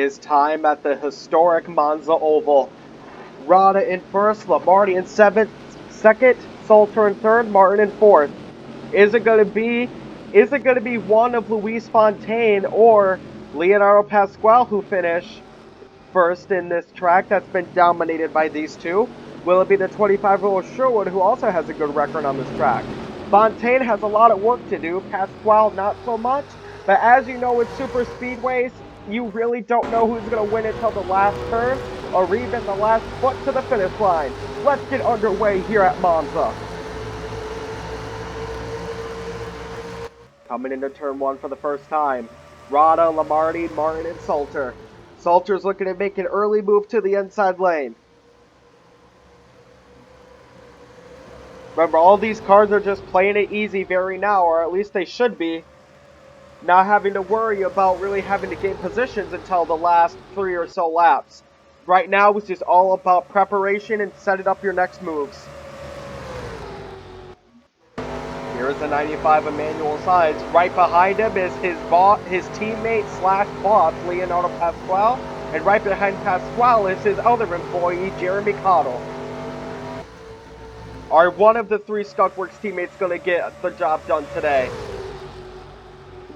is time at the historic Monza Oval. Rada in first, Lamardi in second, Salter in third, Martin in fourth. Is it gonna be one of Luis Fontaine or Leonardo Pasquale who finish first in this track that's been dominated by these two? Will it be the 25-year-old Sherwood who also has a good record on this track? Fontaine has a lot of work to do, Pasquale not so much, but as you know with super speedways, you really don't know who's going to win until the last turn or even the last foot to the finish line. Let's get underway here at Monza. Coming into turn one for the first time, Rada, Lamardi, Martin, and Salter. Salter's looking to make an early move to the inside lane. Remember, all these cars are just playing it easy very now, or at least they should be. Not having to worry about really having to gain positions until the last 3 or so laps. Right now, it's just all about preparation and setting up your next moves. Here's the 95 Emmanuel Sainz. Right behind him is his teammate slash boss, Leonardo Pasquale. And right behind Pasquale is his other employee, Jeremy Cottle. Are one of the three Skunkworks teammates going to get the job done today?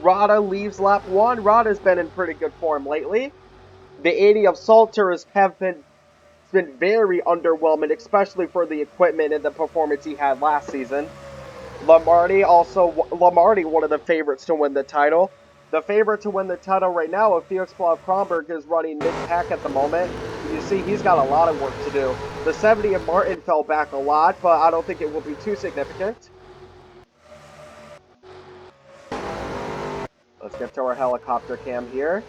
Rada leaves lap 1. Rada's been in pretty good form lately. The 80 of Salter has been very underwhelming, especially for the equipment and the performance he had last season. Lamardi, one of the favorites to win the title. The favorite to win the title right now, if Felix Kronberg is running mid-pack at the moment, you see he's got a lot of work to do. The 70 of Martin fell back a lot, but I don't think it will be too significant. Let's get to our helicopter cam here.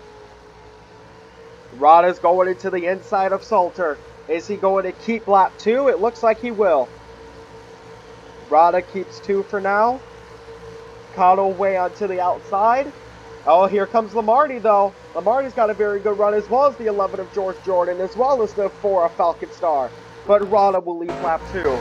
Rada's going into the inside of Salter. Is he going to keep lap 2? It looks like he will. Rada keeps 2 for now. Cottle way onto the outside. Oh, here comes Lamardi, though. Lamardi's got a very good run, as well as the 11 of George Jordan, as well as the 4 of Falcon Star. But Rada will lead lap 2.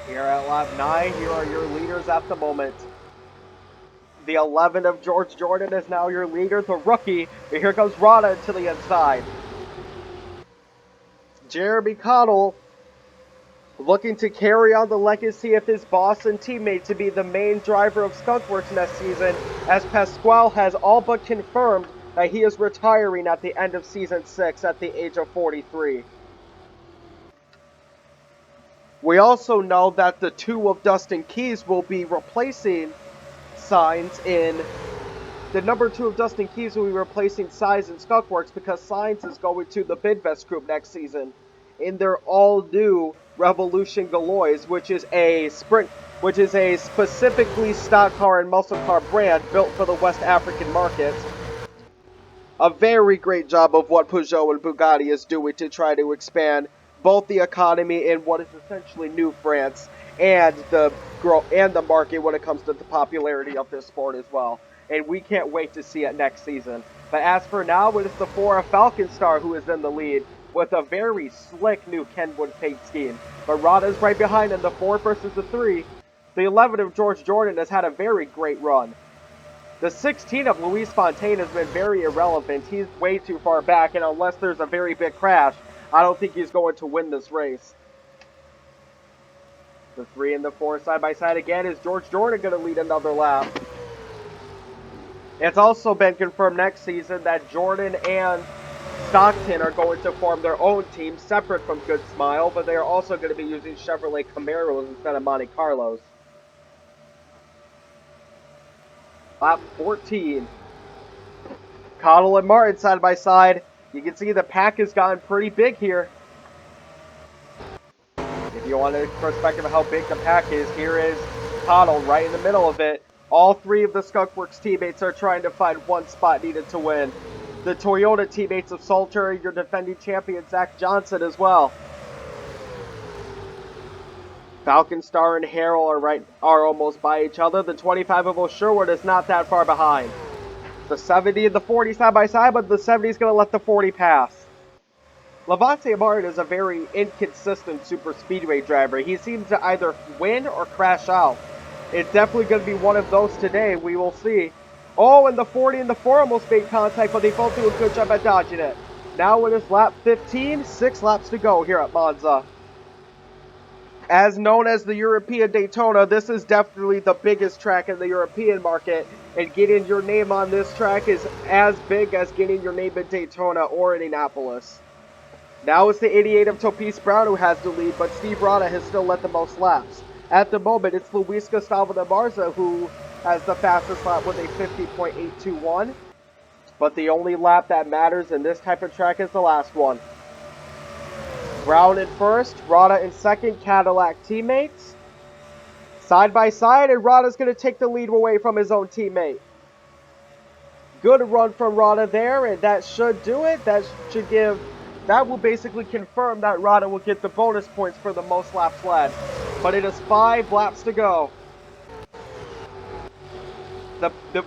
Here at lap 9, here are your leaders at the moment. The 11 of George Jordan is now your leader, the rookie. And here comes Rada to the inside. Jeremy Cottle looking to carry on the legacy of his boss and teammate to be the main driver of Skunkworks next season, as Pasquale has all but confirmed that he is retiring at the end of Season 6 at the age of 43. We also know that the 2 of Dustin Keys will be replacing Sainz in... The number 2 of Dustin Keys will be replacing Sainz in Skunkworks because Sainz is going to the Bidvest Group next season in their all-new Revolution Galois, which is a specifically stock car and muscle car brand built for the West African market. A very great job of what Peugeot and Bugatti is doing to try to expand both the economy in what is essentially New France and the market when it comes to the popularity of this sport as well. And we can't wait to see it next season. But as for now, it is the 4 of Falcon Star who is in the lead with a very slick new Kenwood paint scheme. But Rada's right behind in the 4 versus the 3. The 11 of George Jordan has had a very great run. The 16 of Luis Fontaine has been very irrelevant. He's way too far back, and unless there's a very big crash, I don't think he's going to win this race. The 3 and the 4 side by side again. Is George Jordan going to lead another lap? It's also been confirmed next season that Jordan and Stockton are going to form their own team separate from Good Smile, but they are also going to be using Chevrolet Camaros instead of Monte Carlos. Lap 14. Cottle and Martin side by side. You can see the pack has gotten pretty big here. If you want a perspective of how big the pack is, here is Cottle right in the middle of it. All three of the Skunkworks teammates are trying to find one spot needed to win. The Toyota teammates of Salter, your defending champion Zach Johnson as well. Falcon Star and Harrell are almost by each other. The 25 of Sherwood is not that far behind. The 70 and the 40 side by side, but the 70 is going to let the 40 pass. Levante Martin is a very inconsistent super speedway driver. He seems to either win or crash out. It's definitely going to be one of those today. We will see. Oh, and the 40 and the 4 almost made contact, but they both do a good job at dodging it. Now it is lap 15, 6 laps to go here at Monza. As known as the European Daytona, this is definitely the biggest track in the European market, and getting your name on this track is as big as getting your name in Daytona or Indianapolis. Now it's the 88 of Topise Brown who has the lead, but Steve Rada has still led the most laps. At the moment, it's Luis Gustavo de Marza who has the fastest lap with a 50.821, but the only lap that matters in this type of track is the last one. Brown in first, Rada in second, Cadillac teammates. Side by side, and Rada's going to take the lead away from his own teammate. Good run from Rada there, and that should do it. That will basically confirm that Rada will get the bonus points for the most laps led. But it is 5 laps to go.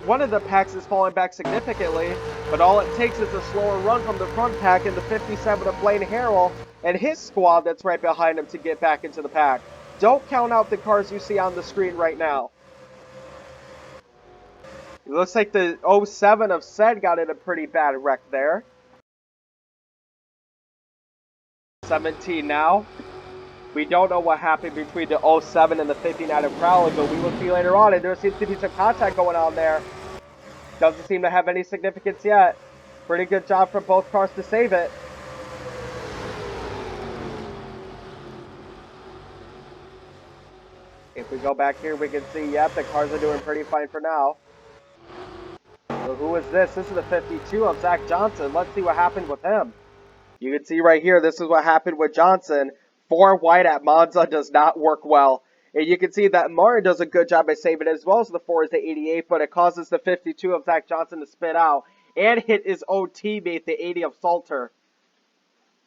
One of the packs is falling back significantly, but all it takes is a slower run from the front pack in the 57 of Blaine Harrell and his squad that's right behind him to get back into the pack. Don't count out the cars you see on the screen right now. It looks like the 07 of Sed got in a pretty bad wreck there. 17 now. We don't know what happened between the 07 and the 59 of Crowley, but we will see later on, and there seems to be some contact going on there. Doesn't seem to have any significance yet. Pretty good job from both cars to save it. If we go back here, we can see, yep, the cars are doing pretty fine for now. So who is this? This is the 52 of Zach Johnson. Let's see what happened with him. You can see right here, this is what happened with Johnson. 4 white at Monza does not work well. And you can see that Martin does a good job at saving it, as well as the 4 is the 88, but it causes the 52 of Zach Johnson to spin out and hit his own teammate, the 80 of Salter.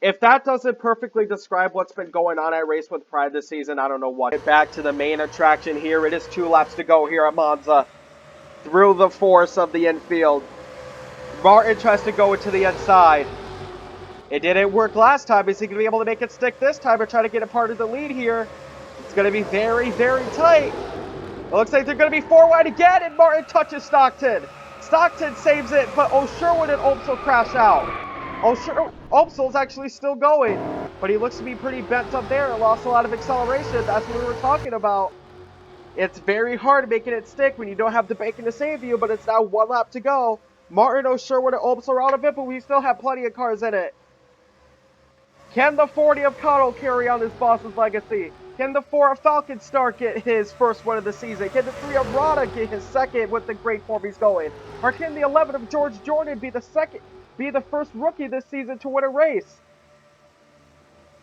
If that doesn't perfectly describe what's been going on at Race with Pride this season, I don't know what. Get back to the main attraction here. It is 2 laps to go here at Monza. Through the force of the infield. Martin tries to go into the inside. It didn't work last time. Is he going to be able to make it stick this time or try to get a part of the lead here? It's going to be very, very tight. It looks like they're going to be 4 wide again, and Martin touches Stockton. Stockton saves it, but O'Sherwood and Opsel crash out. Opsel's actually still going, but he looks to be pretty bent up there and lost a lot of acceleration. That's what we were talking about. It's very hard making it stick when you don't have the bacon to save you, but it's now 1 lap to go. Martin, O'Sherwood, and Opsel are out of it, but we still have plenty of cars in it. Can the 40 of Cottle carry on his boss's legacy? Can the 4 of Falcon Star get his first win of the season? Can the 3 of Rada get his second with the great form he's going? Or can the 11 of George Jordan be the first rookie this season to win a race?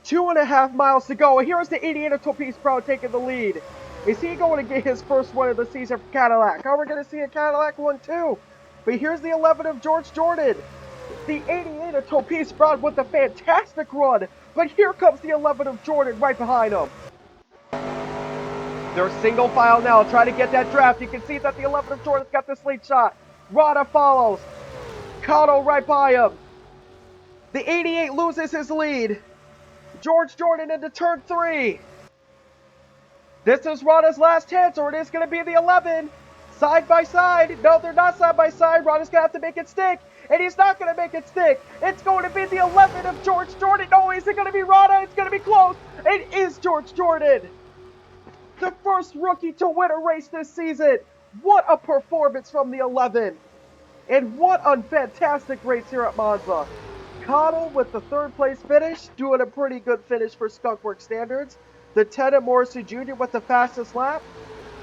2.5 miles to go. Here's the 88 of Topise Brown taking the lead. Is he going to get his first win of the season for Cadillac? Are we going to see a Cadillac one too? But here's the 11 of George Jordan. The 88 of Topise Brown with a fantastic run. But here comes the 11 of Jordan right behind him. They're single file now, trying to get that draft. You can see that the 11 of Jordan's got this lead shot. Rada follows. Cotto right by him. The 88 loses his lead. George Jordan into turn 3. This is Rada's last chance, or it is going to be the 11. Side by side. No, they're not side by side. Rada's going to have to make it stick. And he's not going to make it stick. It's going to be the 11 of George Jordan. No, is it going to be Rada? It's going to be close. It is George Jordan. The first rookie to win a race this season. What a performance from the 11. And what a fantastic race here at Monza. Cottle with the third place finish, doing a pretty good finish for Skunkworks standards. Lieutenant Morrissey Jr. with the fastest lap,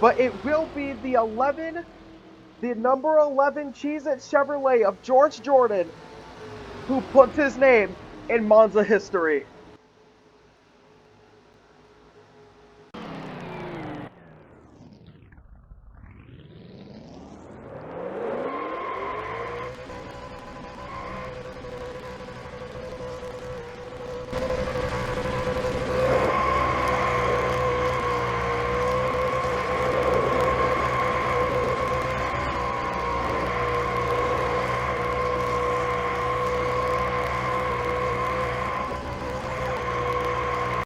but it will be the number 11 Cheez-It Chevrolet of George Jordan who puts his name in Monza history.